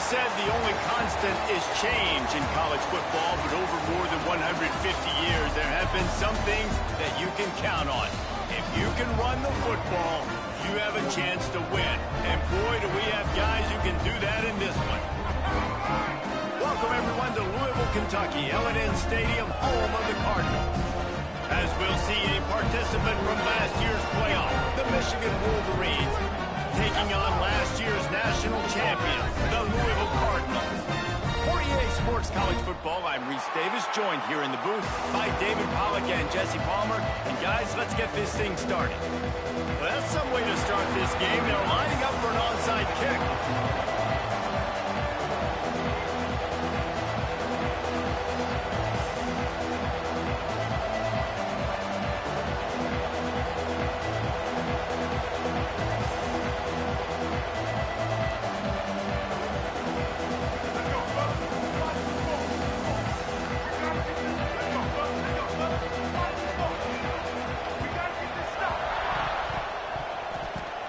said the only constant is change in college football, but over more than 150 years, there have been some things that you can count on. If you can run the football, you have a chance to win. And boy, do we have guys who can do that in this one. Welcome, everyone, to Louisville, Kentucky, L&N Stadium, home of the Cardinals. As we'll see a participant from last year's playoff, the Michigan Wolverines, taking on last year's national champions, the Louisville Cardinals. For EA Sports College Football, I'm Reese Davis, joined here in the booth by David Pollack and Jesse Palmer. And guys, let's get this thing started. Well, that's some way to start this game. They're lining up for an onside kick.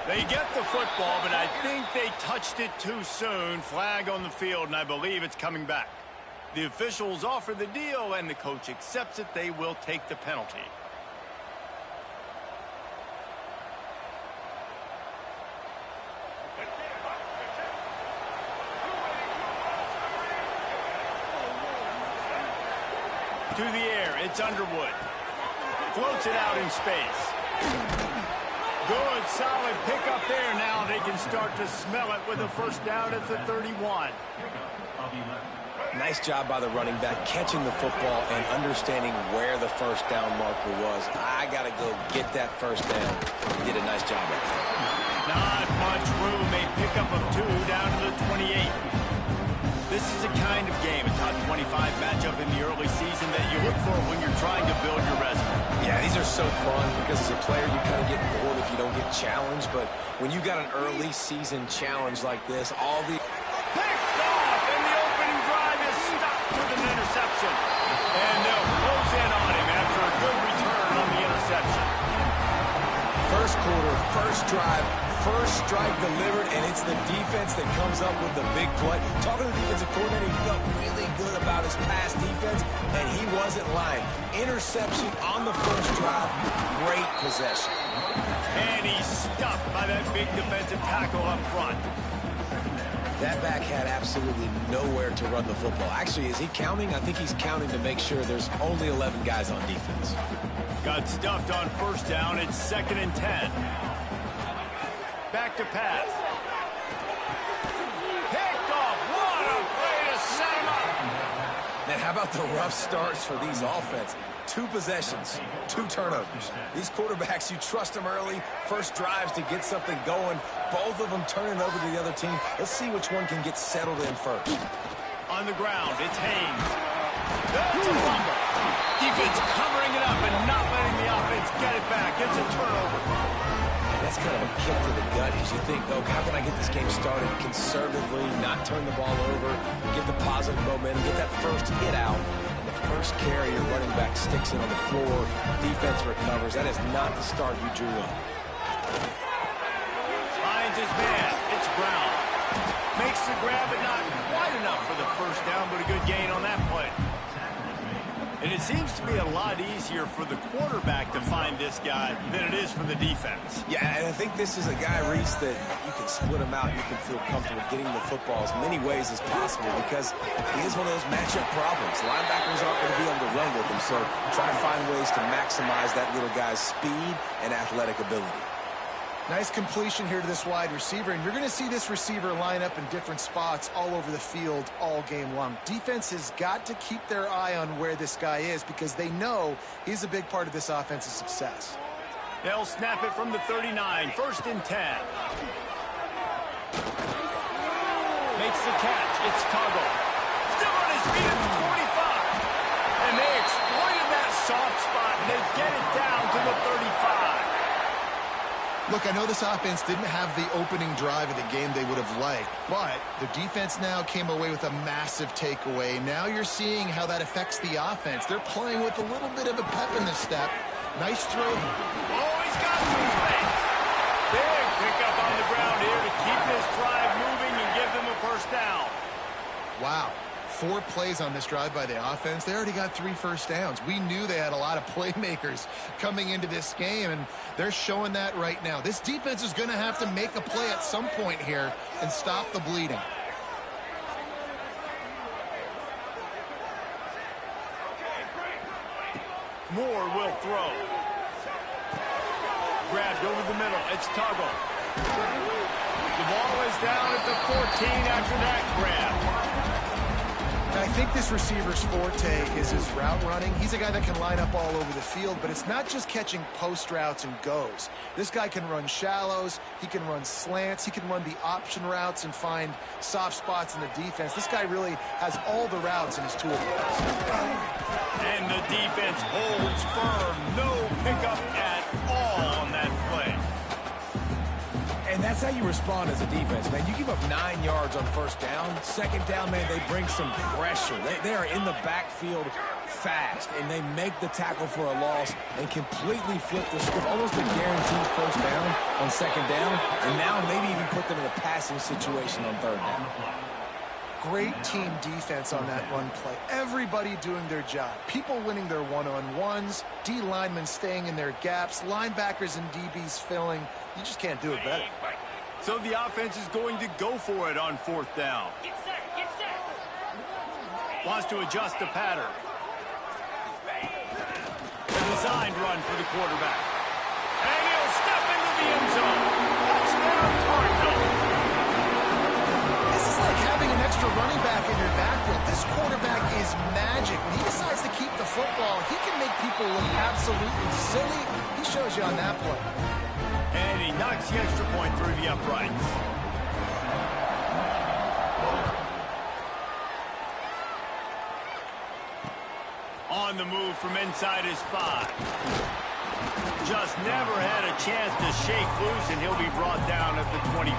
They get the football, but I think they touched it too soon. Flag on the field, and I believe it's coming back. The officials offer the deal, and the coach accepts it. They will take the penalty. To the air, it's Underwood. Floats it out in space. Good, solid pickup there. Now they can start to smell it with a first down at the 31. Nice job by the running back, catching the football and understanding where the first down marker was. I got to go get that first down. He did a nice job of it. Not much room. A pickup of 2 down to the 28. This is a kind of game, a top 25 matchup in the early season that you look for when you're trying to build your resume. Yeah, these are so fun because as a player, you kind of get bored if you don't get challenged. But when you got an early season challenge like this, all the... Picked off, and the opening drive is stopped with an interception. And they'll close in on him after a good return on the interception. First quarter, first drive, first strike delivered, and it's the defense that comes up with the big play. Talking to the defensive coordinator, he felt really good about his pass defense, and he wasn't lying. Interception on the first drive, great possession. And he's stuffed by that big defensive tackle up front. That back had absolutely nowhere to run the football. Actually, is he counting? I think he's counting to make sure there's only 11 guys on defense. Got stuffed on first down. It's 2nd and 10. Back to pass. Picked off. What a play to set him up. Man, how about the rough starts for these offense? 2 possessions, 2 turnovers. These quarterbacks, you trust them early. First drives to get something going. Both of them turning over to the other team. Let's see which one can get settled in first. On the ground, it's Haynes. That's a fumble. Defense covering it up and not letting the offense get it back. It's a turnover. That's kind of a kick to the gut as you think, oh, how can I get this game started conservatively, not turn the ball over, get the positive momentum, get that first hit out, and the first carry, your running back sticks it on the floor, defense recovers. That is not the start you drew up. Finds his man. It's Brown. Makes the grab, but not quite enough for the first down, but a good gain on that play. And it seems to be a lot easier for the quarterback to find this guy than it is for the defense. Yeah, and I think this is a guy, Reese, that you can split him out. You can feel comfortable getting the football as many ways as possible because he is one of those matchup problems. Linebackers aren't going to be able to run with him, so try to find ways to maximize that little guy's speed and athletic ability. Nice completion here to this wide receiver, and you're going to see this receiver line up in different spots all over the field all game long. Defense has got to keep their eye on where this guy is because they know he's a big part of this offense's success. They'll snap it from the 39, 1st and 10. Makes the catch. It's Tuggle. Still on his feet at the 45. And they exploited that soft spot, and they get it down to the 35. Look, I know this offense didn't have the opening drive of the game they would have liked, but the defense now came away with a massive takeaway. Now you're seeing how that affects the offense. They're playing with a little bit of a pep in the step. Nice throw. Oh, he's got some space. Big pickup on the ground here to keep this drive moving and give them a first down. Wow. 4 plays on this drive by the offense. They already got 3 first downs. We knew they had a lot of playmakers coming into this game, and they're showing that right now. This defense is going to have to make a play at some point here and stop the bleeding. Moore will throw. Grabbed over the middle. It's Tuggle. The ball is down at the 14 after that grab. I think this receiver's forte is his route running. He's a guy that can line up all over the field, but it's not just catching post routes and goes. This guy can run shallows, he can run slants, he can run the option routes and find soft spots in the defense. This guy really has all the routes in his toolbox. And the defense holds firm. No pickup at all on that play. And that's how you respond as a defense, man. You give up 9 yards on first down. Second down, man, they bring some pressure. They are in the backfield fast, and they make the tackle for a loss and completely flip the script. Almost a guaranteed first down on second down, and now maybe even put them in a passing situation on third down. Great team defense on that run play. Everybody doing their job. People winning their one-on-ones, D linemen staying in their gaps, linebackers and DBs filling. You just can't do it better. So the offense is going to go for it on fourth down. Get set, get set. Wants to adjust the pattern. A designed run for the quarterback. And he'll step into the end zone. Touchdown, Cardinals. This is like having an extra running back in your backfield. This quarterback is magic. When he decides to keep the football, he can make people look absolutely silly. He shows you on that play. And he knocks the extra point through the uprights. On the move from inside his 5. Just never had a chance to shake loose, and he'll be brought down at the 24.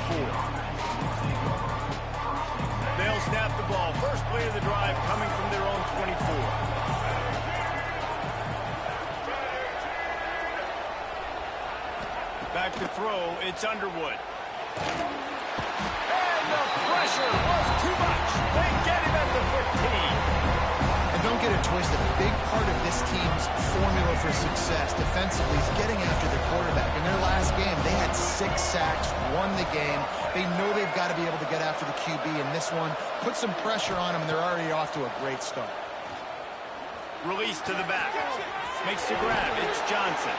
They'll snap the ball. First play of the drive coming from their own 24. Back to throw, it's Underwood. And the pressure was too much. They get him at the 15. And don't get it twisted. A big part of this team's formula for success defensively is getting after the quarterback. In their last game, they had 6 sacks, won the game. They know they've got to be able to get after the QB in this one. Put some pressure on them, and they're already off to a great start. Release to the back. Makes the grab. It's Johnson.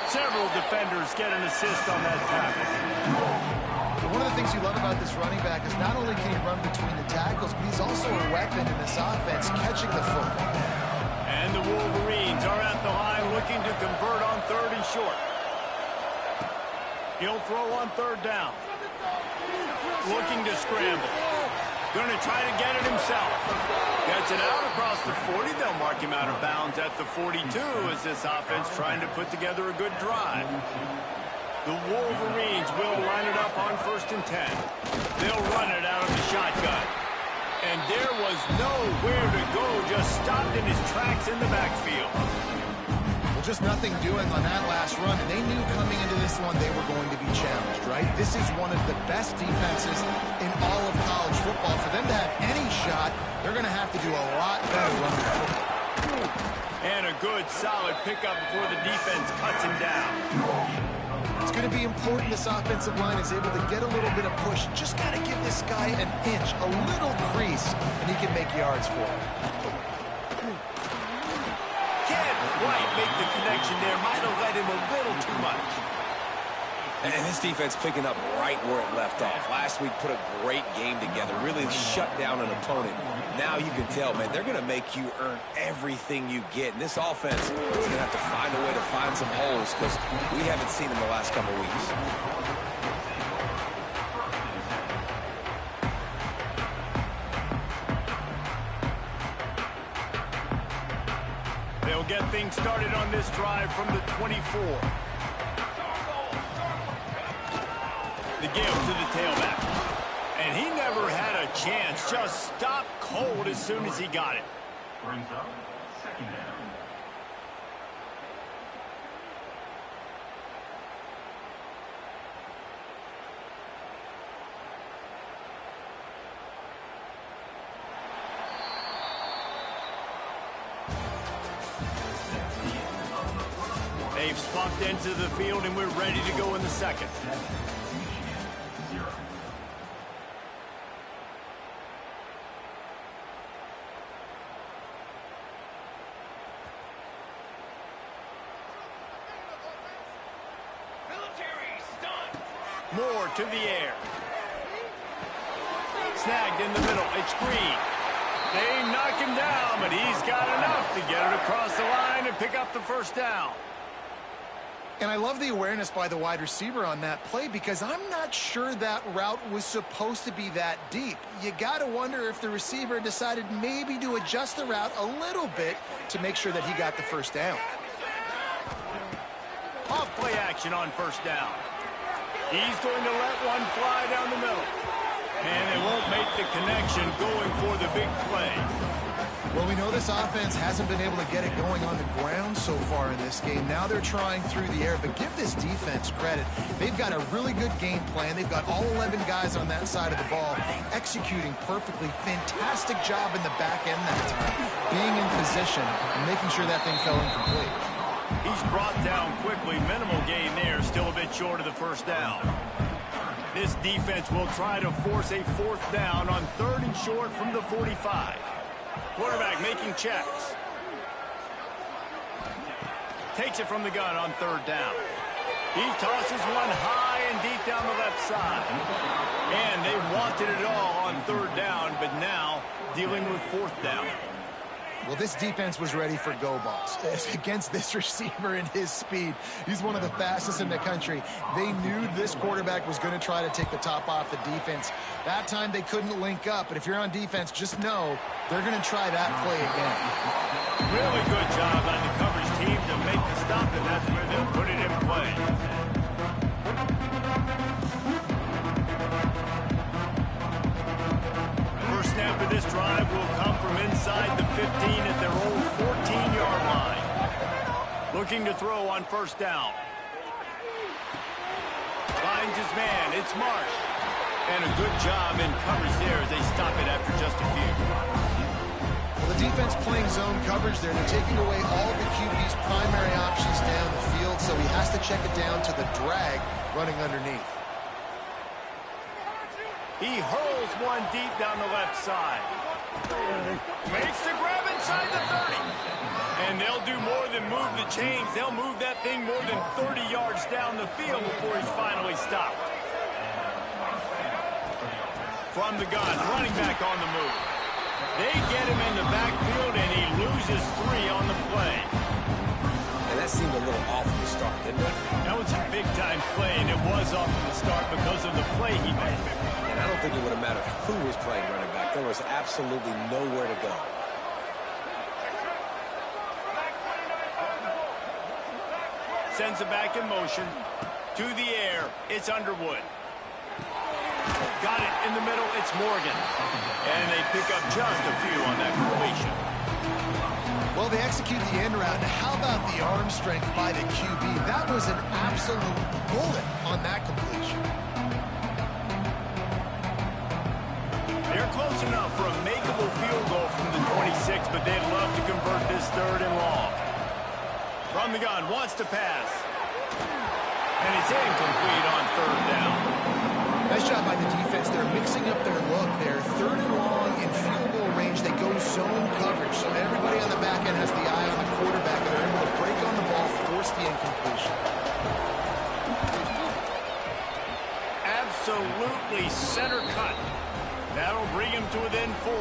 Several defenders get an assist on that tackle. One of the things you love about this running back is not only can he run between the tackles, but he's also a weapon in this offense, catching the football. And the Wolverines are at the line looking to convert on 3rd and short. He'll throw on 3rd down. Looking to scramble. Going to try to get it himself. Gets it out across the 40. They'll mark him out of bounds at the 42 as this offense trying to put together a good drive. The Wolverines will line it up on 1st and 10. They'll run it out of the shotgun. And there was nowhere to go, just stopped in his tracks in the backfield. Well, just nothing doing on that last run, and they knew coming into this one they were going to be challenged, right? This is one of the best defenses in all of college football. For them to have any shot, they're going to have to do a lot better running the football. And a good, solid pickup before the defense cuts him down. It's going to be important this offensive line is able to get a little bit of push. Just got to give this guy an inch, a little crease, and he can make yards for it. Can't quite make the connection there. Might have let him a little too much. And this defense picking up right where it left off. Last week put a great game together, really shut down an opponent. Now you can tell, man, they're going to make you earn everything you get. And this offense is going to have to find a way to find some holes because we haven't seen them the last couple of weeks. They'll get things started on this drive from the 24. The give to the tailback. And he never had a chance. Just stopped cold as soon as he got it. Brings up 2nd down. They've spunked into the field, and we're ready to go in the second. Moore to the air. Snagged in the middle. It's Green. They knock him down, but he's got enough to get it across the line and pick up the first down. And I love the awareness by the wide receiver on that play because I'm not sure that route was supposed to be that deep. You got to wonder if the receiver decided maybe to adjust the route a little bit to make sure that he got the first down. Off play action on first down. He's going to let one fly down the middle. And they won't make the connection going for the big play. Well, we know this offense hasn't been able to get it going on the ground so far in this game. Now they're trying through the air, but give this defense credit. They've got a really good game plan. They've got all 11 guys on that side of the ball executing perfectly. Fantastic job in the back end that time, being in position and making sure that thing fell incomplete. He's brought down quickly. Minimal gain there. Still a bit short of the first down. This defense will try to force a fourth down on 3rd and short from the 45. Quarterback making checks. Takes it from the gun on 3rd down. He tosses one high and deep down the left side. And they wanted it all on 3rd down, but now dealing with 4th down. Well, this defense was ready for go balls against this receiver and his speed. He's one of the fastest in the country. They knew this quarterback was going to try to take the top off the defense. That time they couldn't link up, but if you're on defense, just know they're going to try that play again. Really good job on the coverage team to make the stop, and that's where they'll put it in play. First snap of this drive will come from inside the 15 at their own 14-yard line. Looking to throw on first down. Finds his man. It's Marsh. And a good job in coverage there as they stop it after just a few. Well, the defense playing zone coverage there. They're taking away all the QB's primary options down the field, so he has to check it down to the drag running underneath. He hurls one deep down the left side. Makes the grab inside the 30. And they'll do more than move the chains. They'll move that thing more than 30 yards down the field before he's finally stopped. From the gun, running back on the move. They get him in the backfield, and he loses 3 on the play. And that seemed a little off from the start, didn't it? That was a big-time play, and it was off from the start because of the play he made. And I don't think it would have mattered who was playing running back. There was absolutely nowhere to go. Sends it back in motion. To the air, it's Underwood. Got it in the middle, it's Morgan. And they pick up just a few on that completion. Well, they execute the end route. Now, how about the arm strength by the QB? That was an absolute bullet on that completion. They're close enough for a makeable field goal from the 26, but they'd love to convert this 3rd and long. From the gun, wants to pass. And it's incomplete on 3rd down. Nice job by the defense. They're mixing up their look there. 3rd and long in field goal range. They go zone coverage. So everybody on the back end has the eye on the quarterback, and they're able to break on the ball, force the incompletion. Absolutely center cut. That'll bring him to within 4.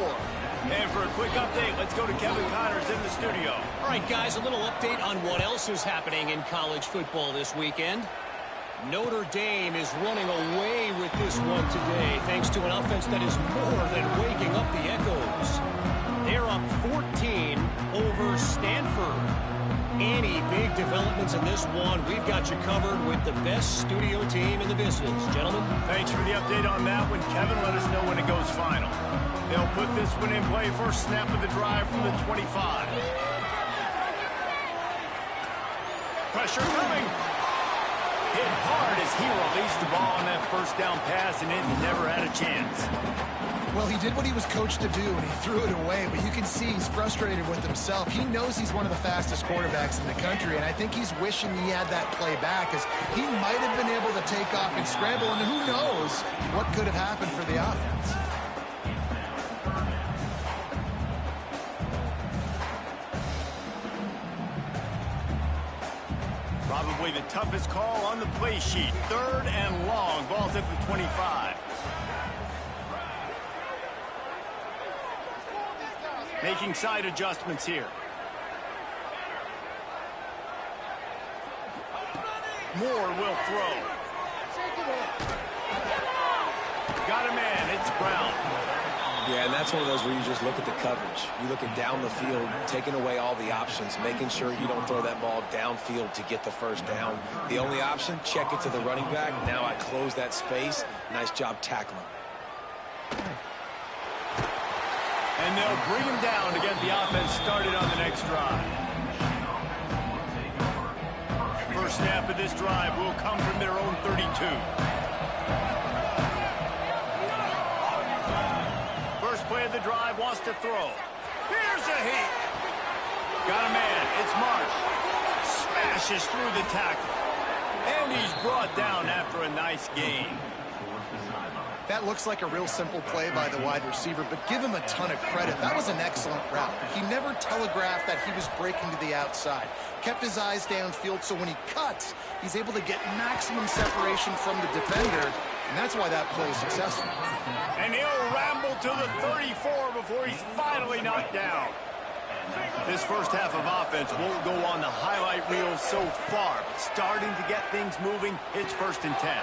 And for a quick update, let's go to Kevin Connors in the studio. All right, guys, a little update on what else is happening in college football this weekend. Notre Dame is running away with this one today, thanks to an offense that is more than waking up the echoes. They're up 14 over Stanford. Any big developments in this one, we've got you covered with the best studio team in the business. Gentlemen. Thanks for the update on that one. Kevin, let us know when it goes final. They'll put this one in play. First snap of the drive from the 25. Pressure coming. hit hard as he released the ball on that first down pass, and it never had a chance. Well, he did what he was coached to do, and he threw it away, but you can see he's frustrated with himself. He knows he's one of the fastest quarterbacks in the country, and I think he's wishing he had that play back, as he might have been able to take off and scramble, and who knows what could have happened for the offense. Probably the toughest call on the play sheet. 3rd and long. Ball's at the 25. Making side adjustments here. Moore will throw. Got a man. It's Brown. Yeah, and that's one of those where you just look at the coverage. You look at down the field, taking away all the options, making sure you don't throw that ball downfield to get the first down. The only option, check it to the running back. Now I close that space. Nice job tackling. And they'll bring him down to get the offense started on the next drive. First snap of this drive will come from their own 32. First play of the drive, wants to throw. Here's a heat. Got a man. It's Marsh. Smashes through the tackle. And he's brought down after a nice gain. That looks like a real simple play by the wide receiver, but give him a ton of credit. That was an excellent route. He never telegraphed that he was breaking to the outside. Kept his eyes downfield, so when he cuts, he's able to get maximum separation from the defender, and that's why that play is successful. And he'll ramble to the 34 before he's finally knocked down. This first half of offense won't go on the highlight reel so far, but starting to get things moving, it's 1st and 10.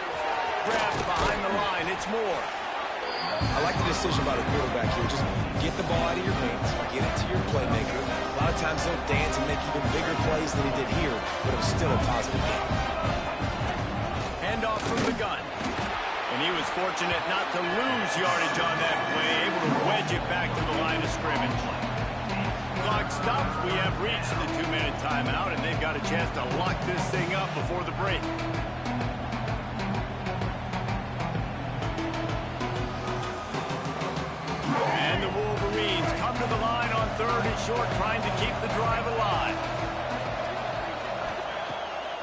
Grabbed behind the line, it's Moore. I like the decision by the quarterback here. Just get the ball out of your hands, get it to your playmaker. A lot of times he'll dance and make even bigger plays than he did here, but it was still a positive game. Handoff from the gun. And he was fortunate not to lose yardage on that play, able to wedge it back to the line of scrimmage. Clock stops. We have reached the 2-minute timeout, and they've got a chance to lock this thing up before the break. And the Wolverines come to the line on 3rd and short, trying to keep the drive alive.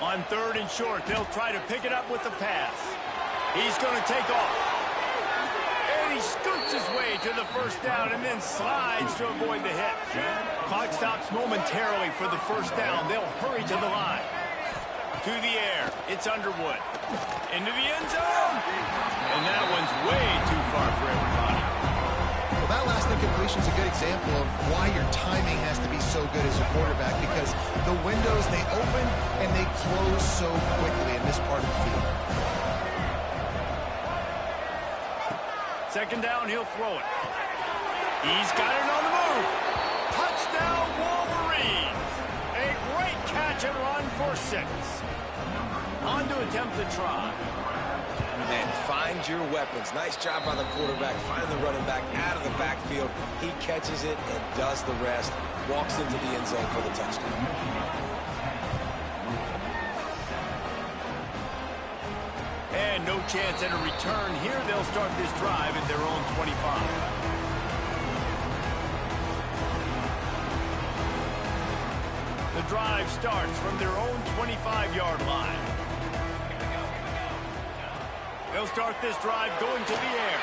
On 3rd and short, they'll try to pick it up with the pass. He's going to take off. And he scoots his way to the first down and then slides to avoid the hit. Clock stops momentarily for the first down. They'll hurry to the line. To the air. It's Underwood. Into the end zone. And that one's way too far for everybody. Well, that last incompletion is a good example of why your timing has to be so good as a quarterback, because the windows, they open and they close so quickly in this part of the field. 2nd down, he'll throw it. He's got it on the move. Touchdown, Wolverines. A great catch and run for 6. On to attempt the try. And find your weapons. Nice job by the quarterback. Find the running back out of the backfield. He catches it and does the rest. Walks into the end zone for the touchdown. And no chance at a return here. They'll start this drive at their own 25. The drive starts from their own 25-yard line. They'll start this drive going to the air.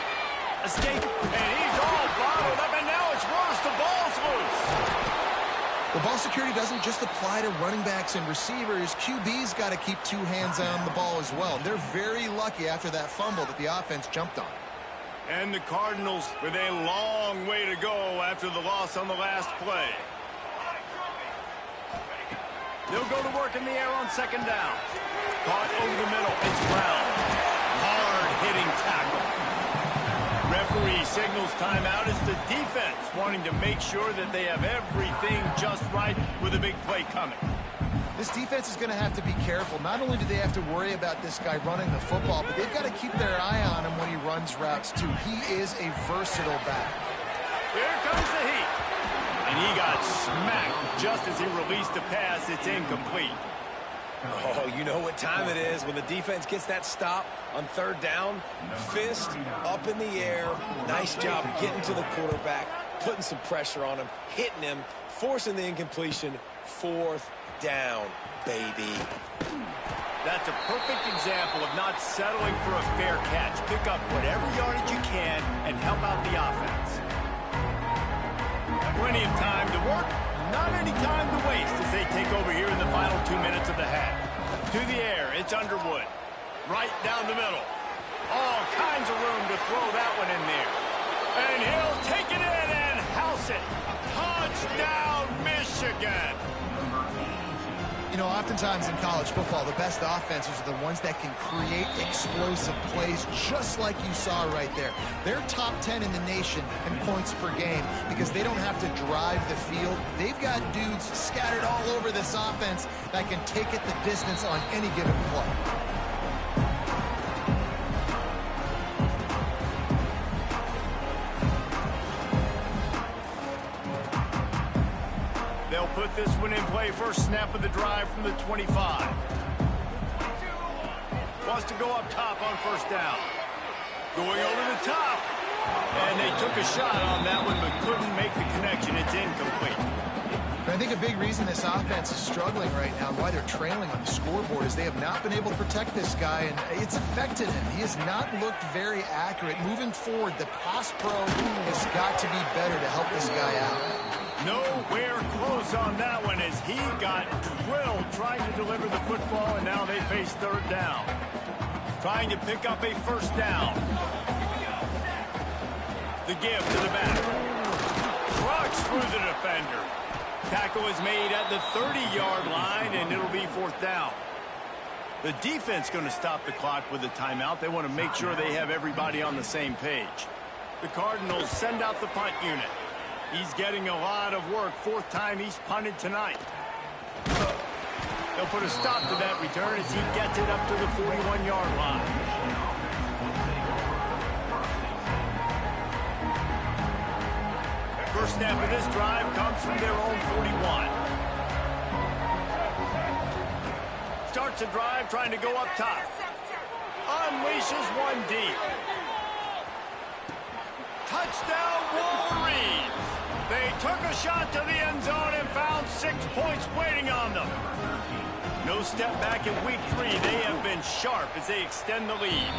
Escape, and he's all bottled up, and now it's worse. The ball's loose. Well, ball security doesn't just apply to running backs and receivers. QB's got to keep 2 hands on the ball as well. They're very lucky after that fumble that the offense jumped on. And the Cardinals with a long way to go after the loss on the last play. They'll go to work in the air on 2nd down. Caught over the middle. It's Brown. Hard-hitting tackle. Referee signals timeout. It's the defense wanting to make sure that they have everything just right with a big play coming. This defense is going to have to be careful. Not only do they have to worry about this guy running the football, but they've got to keep their eye on him when he runs routes, too. He is a versatile back. Here comes the heat. And he got smacked just as he released the pass. It's incomplete. Oh, you know what time it is when the defense gets that stop on third down. Fist up in the air. Nice job getting to the quarterback, putting some pressure on him, hitting him, forcing the incompletion. Fourth down, baby. That's a perfect example of not settling for a fair catch. Pick up whatever yardage you can and help out the offense. Plenty of time to work, not any time to waste as they take over here in the final 2 minutes of the half. To the air, it's Underwood. Right down the middle. All kinds of room to throw that one in there. And he'll take it in and house it. Touchdown, Michigan. You know, oftentimes in college football, the best offenses are the ones that can create explosive plays, just like you saw right there. They're top 10 in the nation in points per game because they don't have to drive the field. They've got dudes scattered all over this offense that can take it the distance on any given play. They'll put this one in play first snap of the drive from the 25. Wants to go up top on first down. Going over the top. And they took a shot on that one but couldn't make the connection. It's incomplete. But I think a big reason this offense is struggling right now and why they're trailing on the scoreboard is they have not been able to protect this guy, and it's affected him. He has not looked very accurate. Moving forward, the pass pro has got to be better to help this guy out. Nowhere close on that one as he got drilled trying to deliver the football, and now they face third down. Trying to pick up a first down. The give to the back. Trucks through the defender. Tackle is made at the 30-yard line, and it'll be fourth down. The defense going to stop the clock with a timeout. They want to make sure they have everybody on the same page. The Cardinals send out the punt unit. He's getting a lot of work. Fourth time he's punted tonight. They'll put a stop to that return as he gets it up to the 41-yard line. First snap of this drive comes from their own 41. Starts a drive trying to go up top. Unleashes one deep. Touchdown Wolverines! They took a shot to the end zone and found 6 points waiting on them. No step back in week 3. They have been sharp as they extend the lead.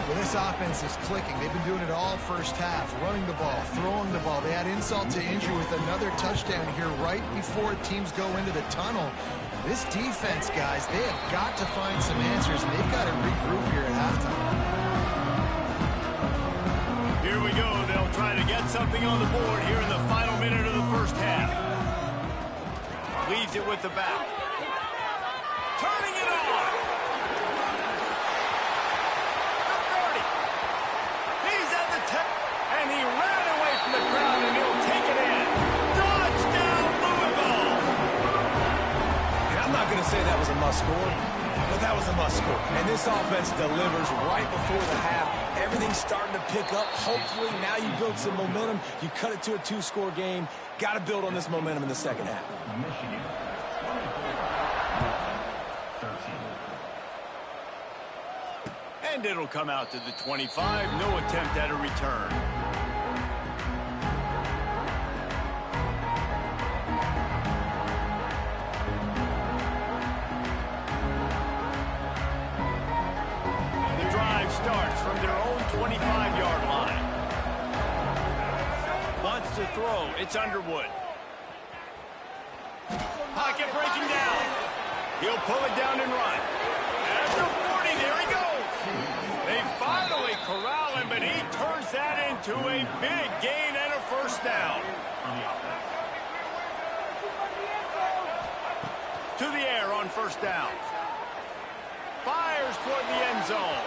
Well, this offense is clicking. They've been doing it all first half, running the ball, throwing the ball. They add insult to injury with another touchdown here right before teams go into the tunnel. This defense, guys, they have got to find some answers, and they've got to regroup here at halftime. Here we go. They'll try to get something on the board here in the final minute of the first half. Leaves it with the back. Turning it on. And he ran away from the crowd, and he'll take it in. Touchdown, Louisville! And I'm not going to say that was a must-score, but that was a must-score. And this offense delivers right before the half. Everything's starting to pick up. Hopefully, now you build some momentum. You cut it to a 2-score game. Got to build on this momentum in the second half. And it'll come out to the 25. No attempt at a return. The drive starts from their own 25-yard line. Wants to throw. It's Underwood. Pocket breaking down. He'll pull it down and run. At the 40, there he goes. They finally corral him, but he turns that into a big gain and a first down. To the air on first down. Fires toward the end zone.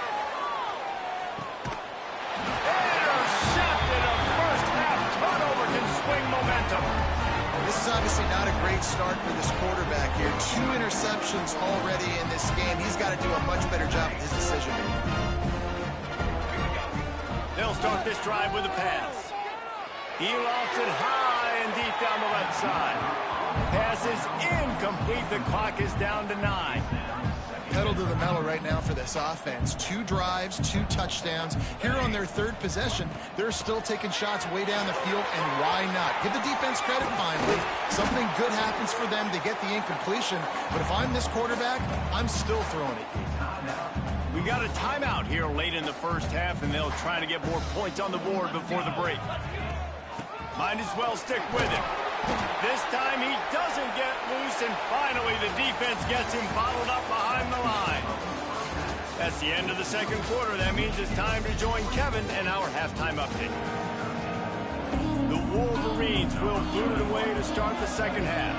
Intercepted. A first half turnover can swing momentum. This is obviously not a great start for this quarterback here. 2 interceptions already in this game. He's got to do a much better job with his decision making. They'll start this drive with a pass. He lost it high and deep down the left side. Pass is incomplete. The clock is down to 9. Pedal to the metal right now for this offense. 2 drives, 2 touchdowns. Here on their 3rd possession, they're still taking shots way down the field, and why not? Give the defense credit finally. Something good happens for them to get the incompletion, but if I'm this quarterback, I'm still throwing it. We got a timeout here late in the first half, and they'll try to get more points on the board before the break. Might as well stick with him. This time he doesn't get loose, and finally the defense gets him bottled up behind the line. That's the end of the second quarter. That means it's time to join Kevin and our halftime update. The Wolverines will boot it away to start the second half.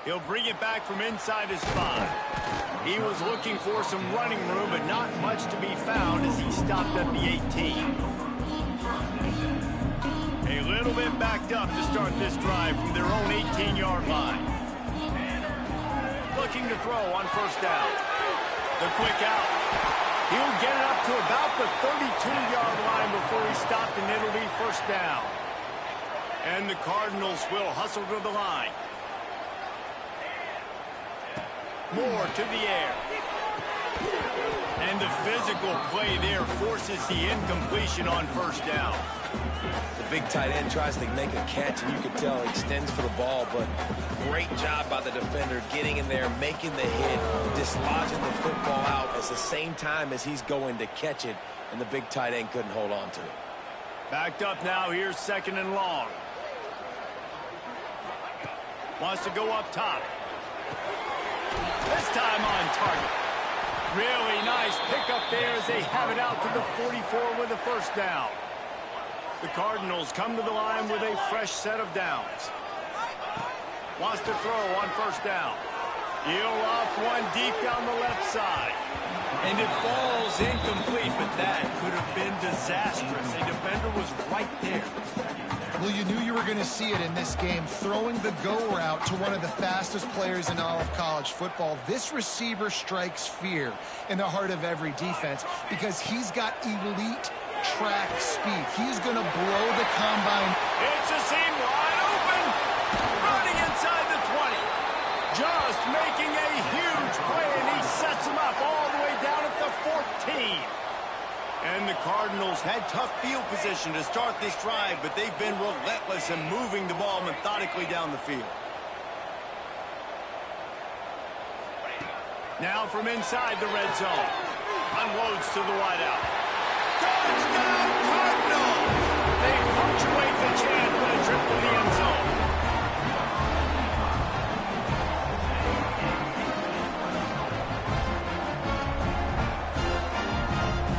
He'll bring it back from inside his 5. He was looking for some running room, but not much to be found as he stopped at the 18. A little bit backed up to start this drive from their own 18-yard line. Looking to throw on first down. The quick out. He'll get it up to about the 32-yard line before he stopped, and it'll be first down. And the Cardinals will hustle to the line. More to the air. And the physical play there forces the incompletion on first down. The big tight end tries to make a catch, and you can tell he extends for the ball, but great job by the defender getting in there, making the hit, dislodging the football out at the same time as he's going to catch it, and the big tight end couldn't hold on to it. Backed up now. Here's 2nd and long. Wants to go up top. This time on target. Really nice pickup there as they have it out to the 44 with a first down. The Cardinals come to the line with a fresh set of downs. Wants to throw on first down. He'll off one deep down the left side. And it falls incomplete, but that could have been disastrous. A defender was right there. Well, you knew you were going to see it in this game, throwing the go route to one of the fastest players in all of college football. This receiver strikes fear in the heart of every defense because he's got elite track speed. He's going to blow the combine. It's a seam wide open. Running inside the 20. Just making a huge play, and he sets him up all the way down at the 14. And the Cardinals had tough field position to start this drive, but they've been relentless in moving the ball methodically down the field. Now from inside the red zone. Unloads to the wideout. Touchdown, Cardinals! They punctuate the chance with a trip to the end zone.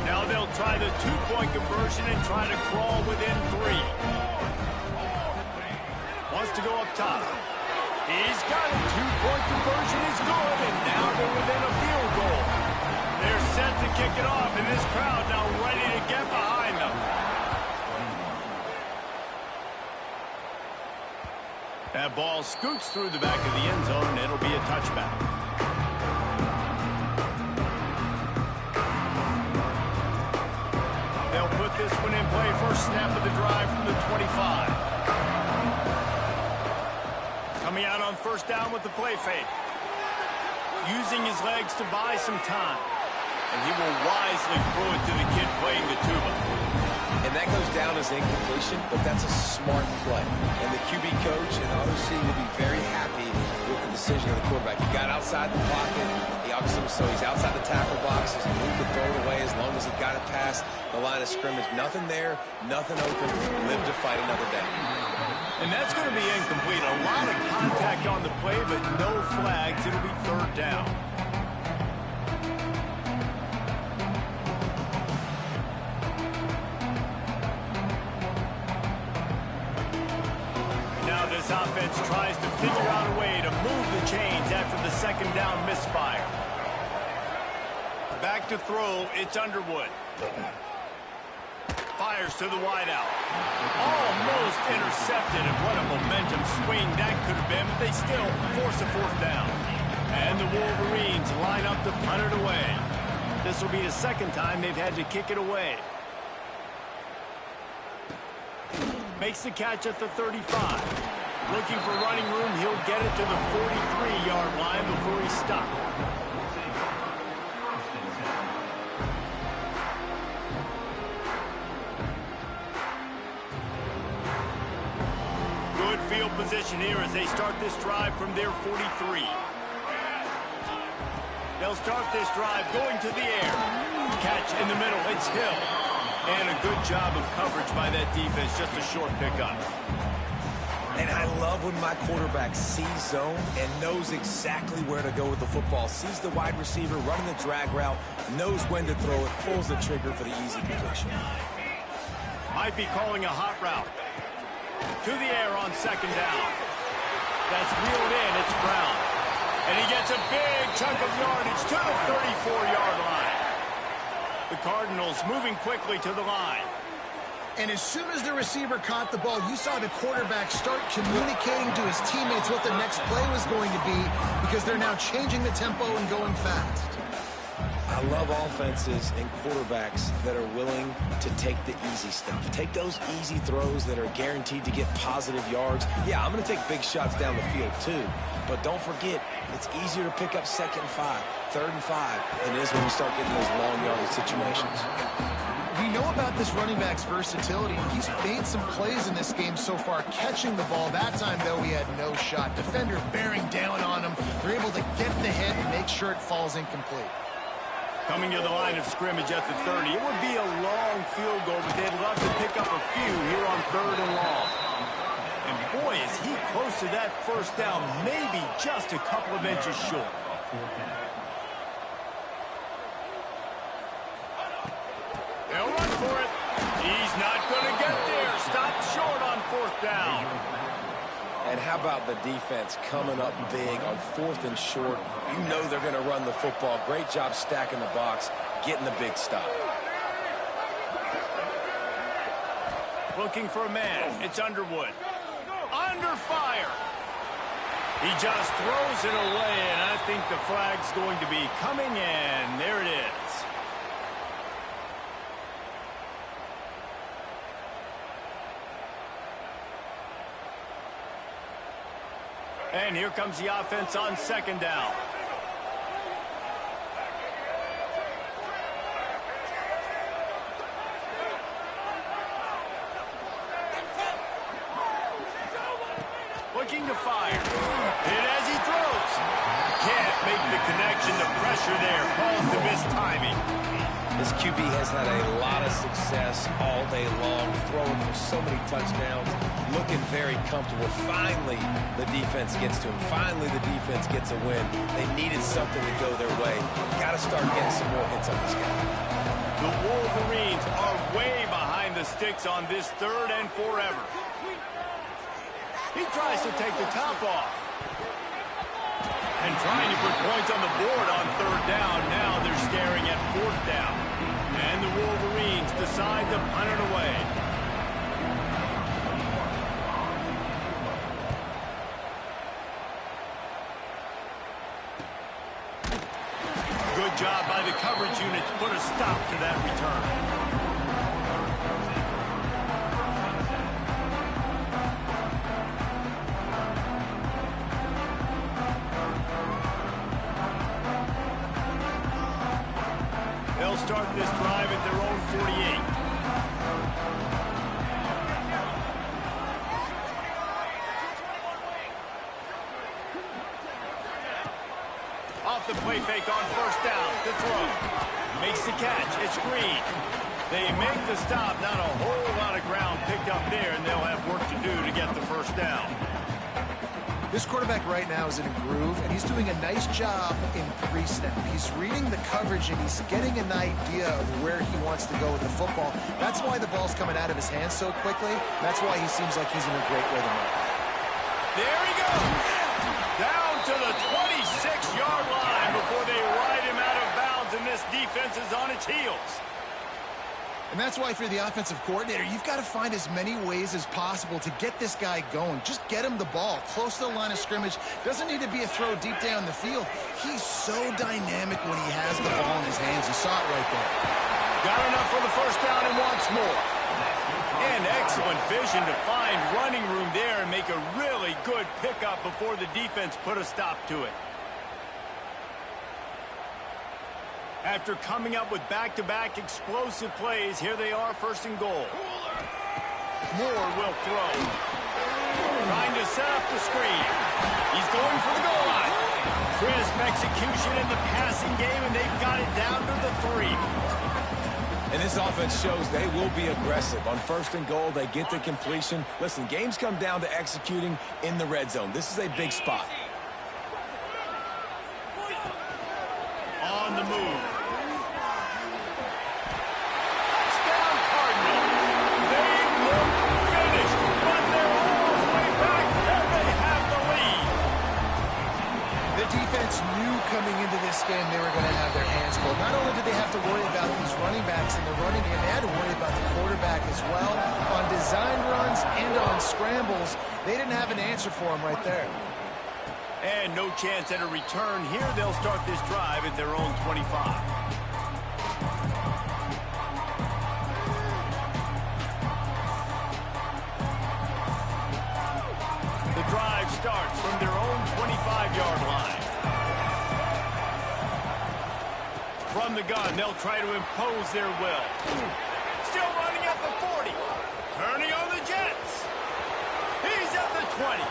Now they'll try the 2-point conversion and try to crawl within 3. Wants to go up top. He's got it. 2-point conversion is good, and now they're within a field goal. They're set to kick it off, and this crowd now ready to get behind them. That ball scoots through the back of the end zone, and it'll be a touchback. They'll put this one in play. First snap of the drive from the 25. Coming out on first down with the play fake. Using his legs to buy some time. And he will wisely throw it to the kid playing the tuba. And that goes down as incompletion, but that's a smart play. And the QB coach and the OC will be very happy with the decision of the quarterback. He got outside the pocket. He obviously was so he's outside the tackle boxes, and he could throw it away as long as he got it past the line of scrimmage. Nothing there, nothing open. Live to fight another day. And that's going to be incomplete. A lot of contact on the play, but no flags. It'll be third down. Now this offense tries to figure out a way to move the chains after the second down misfire. Back to throw, it's Underwood. Fires to the wideout. Almost intercepted, and what a momentum swing that could have been, but they still force a fourth down. And the Wolverines line up to punt it away. This will be the second time they've had to kick it away. Makes the catch at the 35. Looking for running room, he'll get it to the 43-yard line before he stopped. Good field position here as they start this drive from their 43. They'll start this drive going to the air. Catch in the middle, it's Hill. And a good job of coverage by that defense, just a short pickup. And I love when my quarterback sees zone and knows exactly where to go with the football. Sees the wide receiver running the drag route, knows when to throw it, pulls the trigger for the easy completion. Might be calling a hot route. To the air on second down. That's reeled in, it's Brown. And he gets a big chunk of yardage to the 34-yard line. The Cardinals moving quickly to the line. And as soon as the receiver caught the ball, you saw the quarterback start communicating to his teammates what the next play was going to be because they're now changing the tempo and going fast. I love offenses and quarterbacks that are willing to take the easy stuff. Take those easy throws that are guaranteed to get positive yards. Yeah, I'm going to take big shots down the field too. But don't forget, it's easier to pick up 2nd and 5, 3rd and 5 than it is when you start getting those long yardage situations. We know about this running back's versatility. He's made some plays in this game so far, catching the ball. That time, though, he had no shot. Defender bearing down on him. They're able to get the hit and make sure it falls incomplete. Coming to the line of scrimmage at the 30. It would be a long field goal, but they'd love to pick up a few here on 3rd and long. And boy, is he close to that first down, maybe just a couple of inches short. They'll run for it. He's not going to get there. Stopped short on 4th down. And how about the defense coming up big on 4th and short? You know they're going to run the football. Great job stacking the box, getting the big stop. Looking for a man. It's Underwood. Under fire. He just throws it away, and I think the flag's going to be coming in. There it is. And here comes the offense on 2nd down. Looking to fire. Hit as he throws. Can't make the connection. The pressure there calls the missed timing. This QB has had a lot of success all day long, throwing for so many touchdowns, looking very comfortable. Finally, the defense gets to him. Finally, the defense gets a win. They needed something to go their way. Got to start getting some more hits on this guy. The Wolverines are way behind the sticks on this 3rd and forever. He tries to take the top off. And trying to put points on the board on 3rd down. Now they're staring at 4th down. And the Wolverines decide to punt it away. Good job by the coverage unit to put a stop to that return. They'll start this drive at their own 48. Off the play fake on 1st down to throw. Makes the catch. It's Green. They make the stop. Not a whole lot of ground picked up there, and they'll have work to do to get the 1st down. This quarterback right now is in a groove, and he's doing a nice job in pre-snap. He's reading the coverage, and he's getting an idea of where he wants to go with the football. That's why the ball's coming out of his hands so quickly. That's why he seems like he's in a great rhythm right now. There he goes. Down to the 26-yard line before they ride him out of bounds, and this defense is on its heels. And that's why, if you're the offensive coordinator, you've got to find as many ways as possible to get this guy going. Just get him the ball close to the line of scrimmage. Doesn't need to be a throw deep down the field. He's so dynamic when he has the ball in his hands. You saw it right there. Got enough for the 1st down and wants more. And excellent excellent vision to find running room there and make a really good pickup before the defense put a stop to it. After coming up with back-to-back explosive plays, here they are, first and goal. Moore will throw. Trying to set up the screen. He's going for the goal line. Crisp execution in the passing game, and they've got it down to the 3. And this offense shows they will be aggressive. On first and goal, they get the completion. Listen, games come down to executing in the red zone. This is a big spot. On the move. Touchdown Cardinals. They look finished, but they're all the way back, and they have the lead. The defense knew coming into this game they were going to have their hands full. Not only did they have to worry about these running backs in the running game, they had to worry about the quarterback as well. On design runs and on scrambles, they didn't have an answer for him right there. And no chance at a return here. They'll start this drive at their own 25. The drive starts from their own 25-yard line. From the gun, they'll try to impose their will. Still running at the 40. Turning on the Jets. He's at the 20.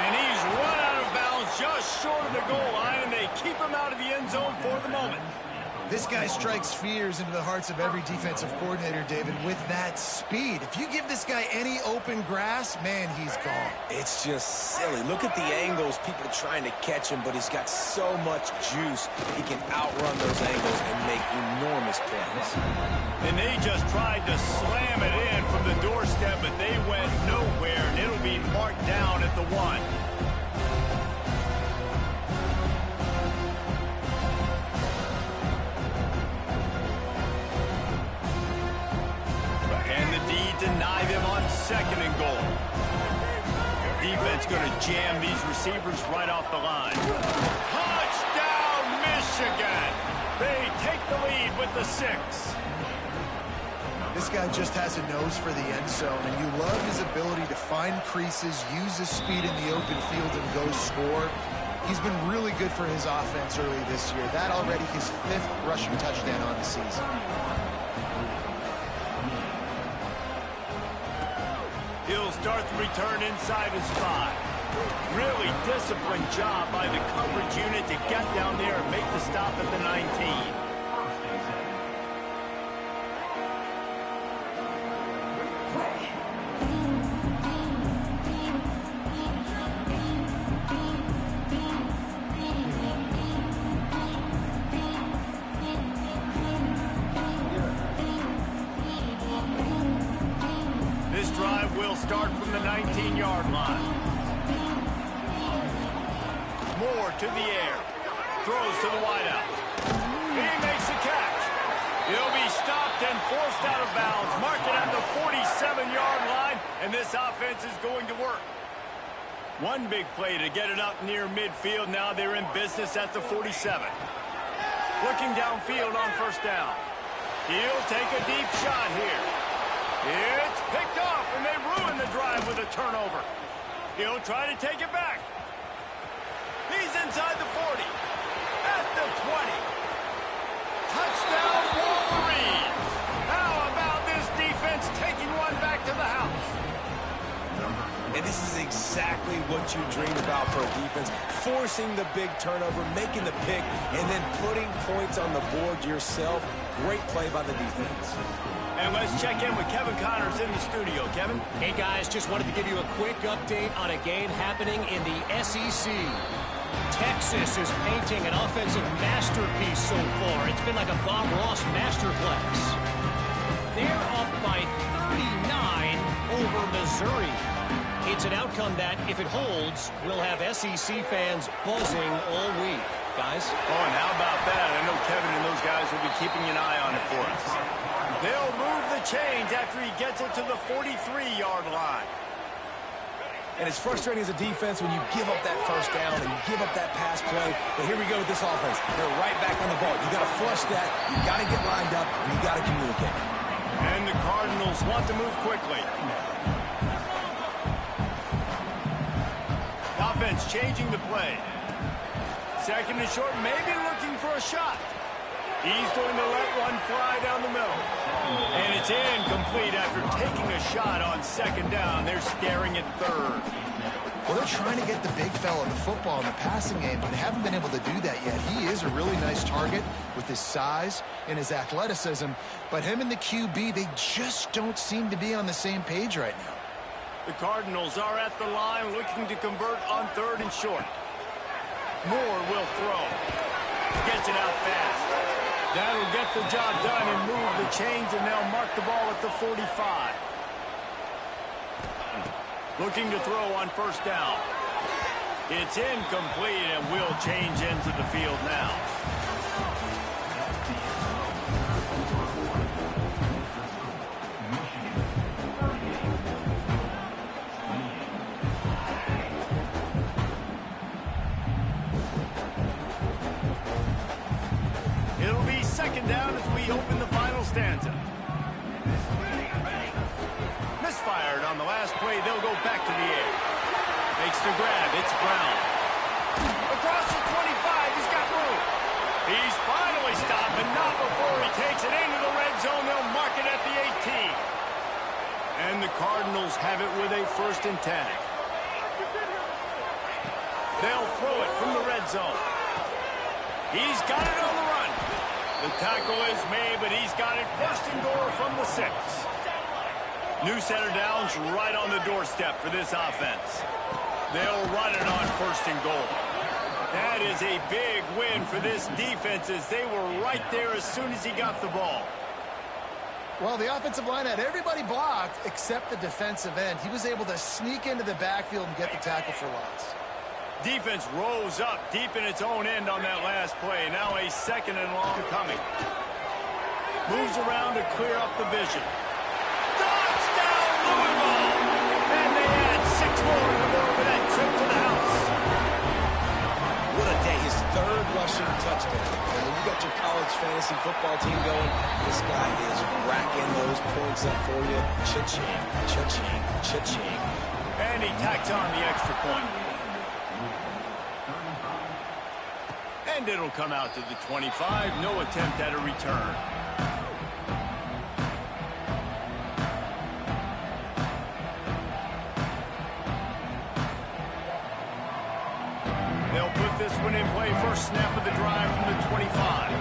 And he's run out of bounds just short of the goal line, and they keep him out of the end zone for the moment. This guy strikes fears into the hearts of every defensive coordinator, David, with that speed. If you give this guy any open grass, man, he's gone. It's just silly. Look at the angles, people trying to catch him, but he's got so much juice. He can outrun those angles and make enormous plays. And they just tried to slam it in from the doorstep, but they went nowhere, and it'll be marked down at the 1. Deny them on second and goal. Defense going to jam these receivers right off the line. Touchdown, Michigan! They take the lead with the 6. This guy just has a nose for the end zone, and you love his ability to find creases, use his speed in the open field, and go score. He's been really good for his offense early this year. That already his 5th rushing touchdown on the season. He'll start the return inside his 5. Really disciplined job by the coverage unit to get down there and make the stop at the 19. Start from the 19-yard line. Moore to the air. Throws to the wideout. He makes the catch. He'll be stopped and forced out of bounds. Mark it at the 47-yard line, and this offense is going to work. One big play to get it up near midfield. Now they're in business at the 47. Looking downfield on first down. He'll take a deep shot here. It's picked off, and they ruin the drive with a turnover. He'll try to take it back. He's inside the 40. At the 20. Touchdown, Wolverines. How about this defense taking one back to the house? And this is exactly what you dream about for a defense. Forcing the big turnover, making the pick, and then putting points on the board yourself. Great play by the defense. And let's check in with Kevin Connors in the studio. Kevin? Hey, guys, just wanted to give you a quick update on a game happening in the SEC. Texas is painting an offensive masterpiece so far. It's been like a Bob Ross masterclass. They're up by 39 over Missouri. It's an outcome that, if it holds, will have SEC fans buzzing all week. Guys? Oh, and how about that? I know Kevin and those guys will be keeping an eye on it for us. They'll move the chains after he gets it to the 43-yard line. And it's frustrating as a defense when you give up that first down and you give up that pass play. But here we go with this offense. They're right back on the ball. You got to flush that. You got to get lined up, and you got to communicate. And the Cardinals want to move quickly. Offense changing the play. Second and short, maybe looking for a shot. He's going to let one fly down the middle. And it's incomplete after taking a shot on second down. They're staring at third. Well, they're trying to get the big fella the football in the passing game, but they haven't been able to do that yet. He is a really nice target with his size and his athleticism, but him and the QB, they just don't seem to be on the same page right now. The Cardinals are at the line looking to convert on third and short. Moore will throw. Gets it out fast. That'll get the job done and move the chains, and they'll mark the ball at the 45. Looking to throw on first down. It's incomplete, and will change into the field now. It'll be second down as we open the final stanza. Misfired on the last play. They'll go back to the air. Makes the grab. It's Brown. Across the 25. He's got room. He's finally stopped, but not before he takes it into the red zone. They'll mark it at the 18. And the Cardinals have it with a 1st and 10. They'll throw it from the red zone. He's got it on the run. The tackle is made, but he's got it 1st and goal from the 6. New set of downs right on the doorstep for this offense. They'll run it on 1st and goal. That is a big win for this defense, as they were right there as soon as he got the ball. Well, the offensive line had everybody blocked except the defensive end. He was able to sneak into the backfield and get the tackle for loss. Defense rose up deep in its own end on that last play. Now a 2nd and long coming. Moves around to clear up the vision. Touchdown, Louisville! And they add 6 more to the board with that trip to the house. What a day. His 3rd rushing touchdown. And when you got your college fantasy football team going, this guy is racking those points up for you. Cha-ching, cha-ching, cha-ching. And he tacks on the extra point. And it'll come out to the 25. No attempt at a return. They'll put this one in play. First snap of the drive from the 25.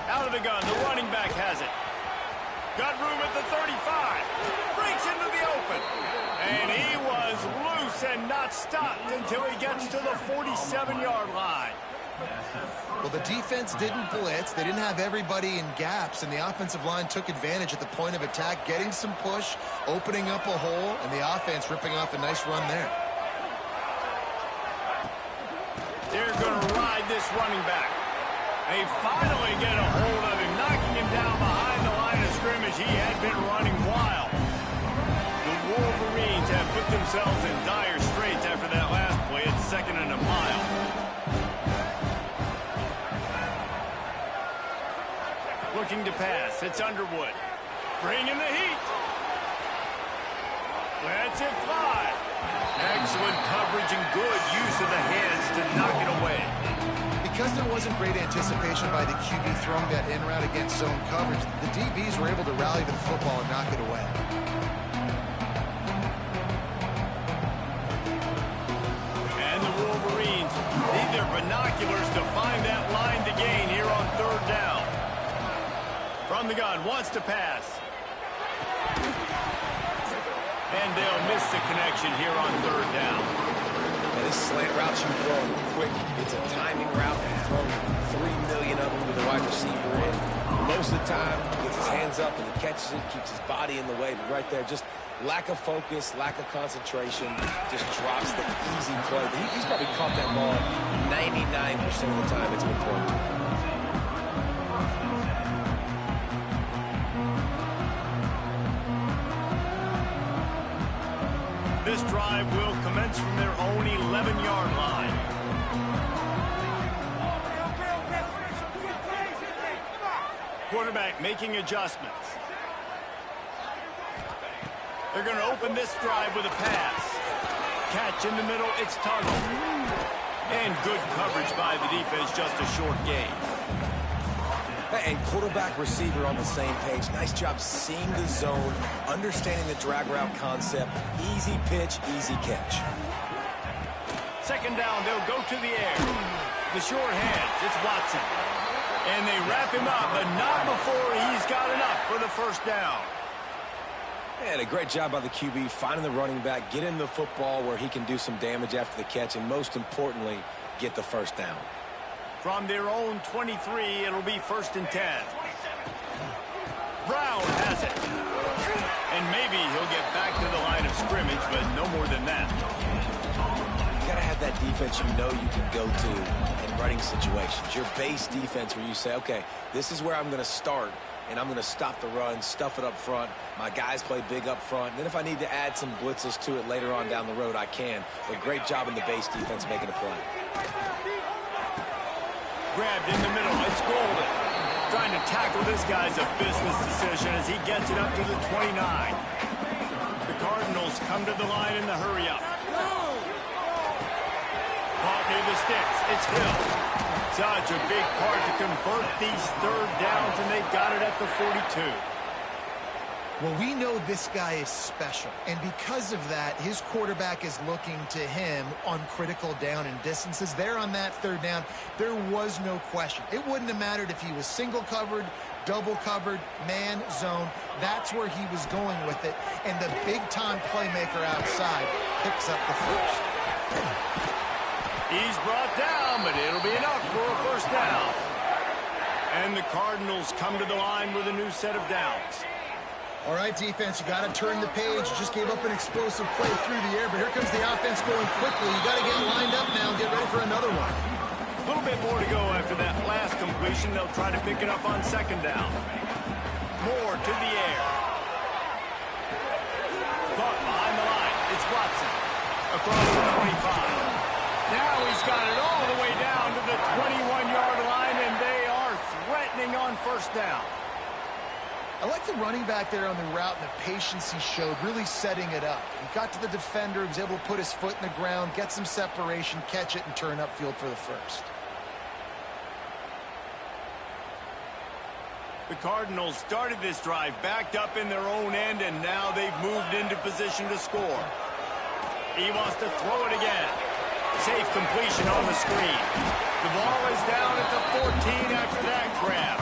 Out of the gun. The running back has it. Got room at the 35. Breaks into the open. And he was loose and not stopped until he gets to the 47-yard line. Well, the defense didn't blitz. They didn't have everybody in gaps, and the offensive line took advantage at the point of attack, getting some push, opening up a hole, and the offense ripping off a nice run there. They're going to ride this running back. They finally get a hold of him, knocking him down behind the line of scrimmage. He had been running wild. The Wolverines have put themselves in dire straits after that last play. It's 2nd and a mile. Looking to pass. It's Underwood. Bringing the heat. Lets it fly. Excellent coverage and good use of the hands to knock it away. Because there wasn't great anticipation by the QB throwing that in route against zone coverage, the DBs were able to rally to the football and knock it away. And the Wolverines need their binoculars to find that line to gain here on 3rd down. From the gun, wants to pass. And they'll miss the connection here on 3rd down. And this slant route you throw quick. It's a timing route. You throw 3 million of them with the wide receiver in. Most of the time, he gets his hands up and he catches it, keeps his body in the way. But right there, just lack of focus, lack of concentration, just drops the easy play. He's probably caught that ball 99% of the time it's been thrown to him. This drive will commence from their own 11-yard line. Quarterback making adjustments. They're going to open this drive with a pass. Catch in the middle, it's Tuttle. And good coverage by the defense, just a short gain. And quarterback receiver on the same page. Nice job seeing the zone, understanding the drag route concept. Easy pitch, easy catch. Second down, they'll go to the air. The short hands, it's Watson. And they wrap him up, but not before he's got enough for the first down. And a great job by the QB finding the running back, get him the football where he can do some damage after the catch, and most importantly, get the first down. From their own 23, it'll be 1st and 10. Brown has it. And maybe he'll get back to the line of scrimmage, but no more than that. You gotta have that defense you know you can go to in running situations. Your base defense where you say, okay, this is where I'm gonna start, and I'm gonna stop the run, stuff it up front. My guys play big up front. And then if I need to add some blitzes to it later on down the road, I can. But great job in the base defense making a play. Grabbed in the middle, it's Golden. Trying to tackle this guy's a business decision as he gets it up to the 29. The Cardinals come to the line in the hurry-up. Caught near the sticks, it's Hill. Such a big part to convert these third downs, and they got it at the 42. Well, we know this guy is special, and because of that, his quarterback is looking to him on critical down and distances. There on that third down, there was no question. It wouldn't have mattered if he was single covered, double covered, man, zone. That's where he was going with it, and the big-time playmaker outside picks up the first. He's brought down, but it'll be enough for a first down. And the Cardinals come to the line with a new set of downs. All right, defense, you got to turn the page. You just gave up an explosive play through the air, but here comes the offense going quickly. You got to get lined up now and get ready for another one. A little bit more to go after that last completion. They'll try to pick it up on second down. Moore to the air. Caught behind the line. It's Watson. Across the 25. Now he's got it all the way down to the 21-yard line, and they are threatening on first down. I like the running back there on the route and the patience he showed, really setting it up. He got to the defender, he was able to put his foot in the ground, get some separation, catch it, and turn upfield for the first. The Cardinals started this drive backed up in their own end, and now they've moved into position to score. He wants to throw it again. Safe completion on the screen. The ball is down at the 14 after that grab.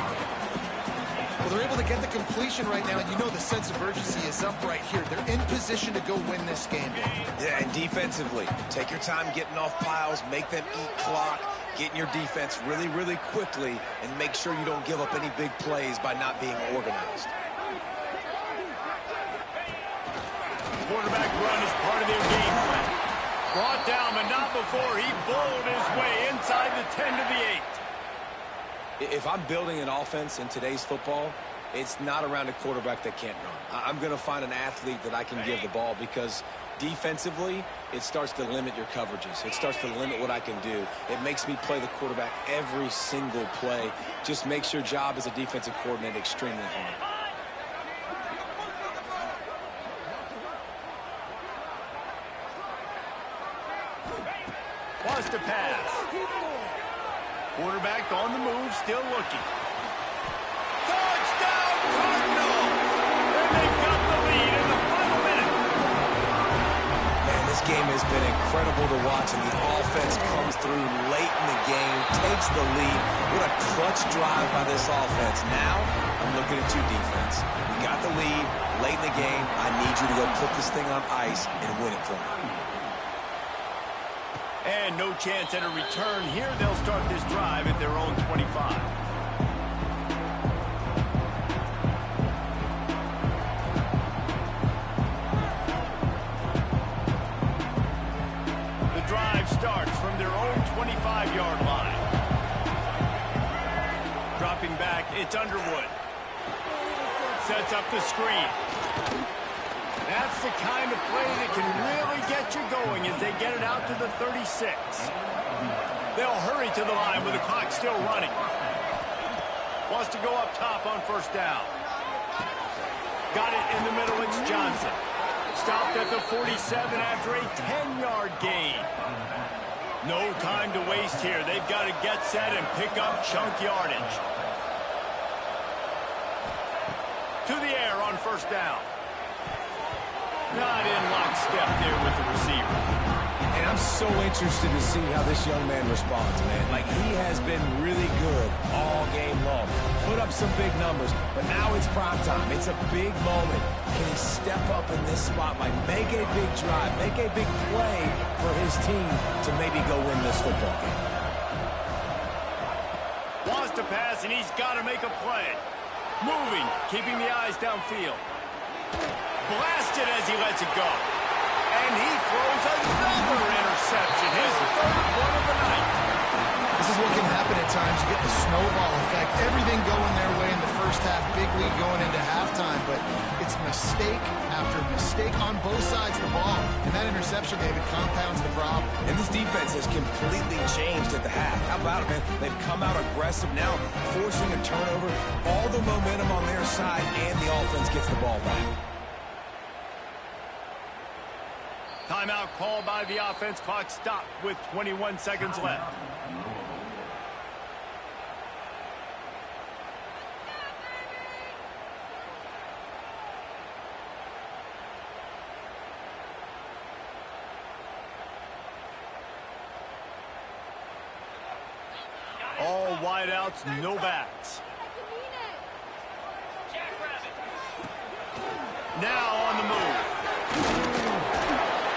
Well, they're able to get the completion right now, and you know the sense of urgency is up right here. They're in position to go win this game. Yeah, and defensively, take your time getting off piles, make them eat clock, get in your defense really, really quickly, and make sure you don't give up any big plays by not being organized. Quarterback run is part of their game plan. Brought down, but not before he bowled his way inside the 10 to the 8. If I'm building an offense in today's football, it's not around a quarterback that can't run. I'm going to find an athlete that I can give the ball, because defensively, it starts to limit your coverages. It starts to limit what I can do. It makes me play the quarterback every single play. Just makes your job as a defensive coordinator extremely hard. Wants to pass. Quarterback on the move, still looking. Touchdown, Cardinals! And they've got the lead in the final minute. Man, this game has been incredible to watch, and the offense comes through late in the game, takes the lead. What a clutch drive by this offense. Now, I'm looking at you, defense. You got the lead late in the game. I need you to go put this thing on ice and win it for me. And no chance at a return here. They'll start this drive at their own 25. The drive starts from their own 25-yard line. Dropping back, it's Underwood. Sets up the screen. That's the kind of play that can really get you going as they get it out to the 36. They'll hurry to the line with the clock still running. Wants to go up top on first down. Got it in the middle. It's Johnson. Stopped at the 47 after a 10-yard gain. No time to waste here. They've got to get set and pick up chunk yardage. To the air on first down. Not in lockstep there with the receiver. And I'm so interested to see how this young man responds, man. Like, he has been really good all game long. Put up some big numbers, but now it's prime time. It's a big moment. Can he step up in this spot, like make a big drive, make a big play for his team to maybe go win this football game? Wants to pass, and he's got to make a play. Moving, keeping the eyes downfield. Blasted as he lets it go. And he throws another interception, his third one of the night. This is what can happen at times. You get the snowball effect. Everything going their way in the first half. Big lead going into halftime. But it's mistake after mistake on both sides of the ball. And that interception, David, compounds the problem. And this defense has completely changed at the half. How about it, man? They've come out aggressive now, forcing a turnover. All the momentum on their side, and the offense gets the ball back. Timeout called by the offense. Clock stopped with 21 seconds left. All wideouts, no backs. Now on the move.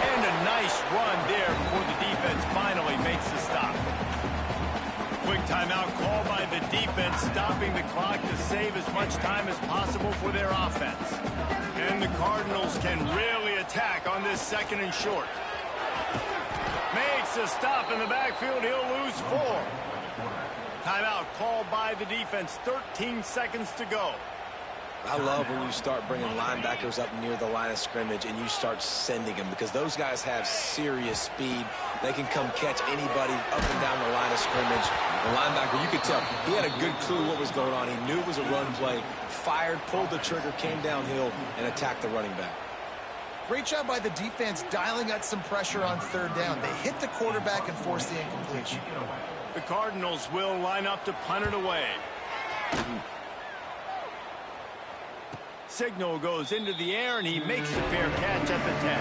And a nice run there before the defense finally makes the stop. Quick timeout called by the defense, stopping the clock to save as much time as possible for their offense. And the Cardinals can really attack on this second and short. Makes a stop in the backfield. He'll lose 4. Timeout called by the defense. 13 seconds to go. I love when you start bringing linebackers up near the line of scrimmage and you start sending them, because those guys have serious speed. They can come catch anybody up and down the line of scrimmage. The linebacker, you could tell, he had a good clue what was going on. He knew it was a run play, fired, pulled the trigger, came downhill, and attacked the running back. Great job by the defense dialing out some pressure on third down. They hit the quarterback and forced the incompletion. The Cardinals will line up to punt it away. Signal goes into the air, and he makes the fair catch at the 10.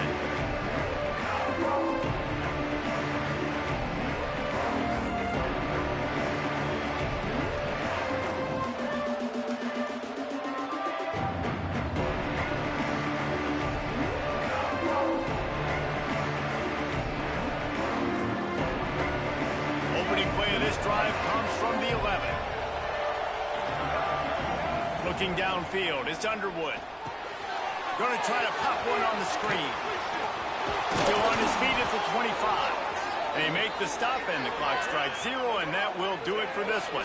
Opening play of this drive comes from the 11. Looking downfield, it's Underwood. Going to try to pop one on the screen. Still on his feet at the 25. They make the stop, and the clock strikes 0, and that will do it for this one.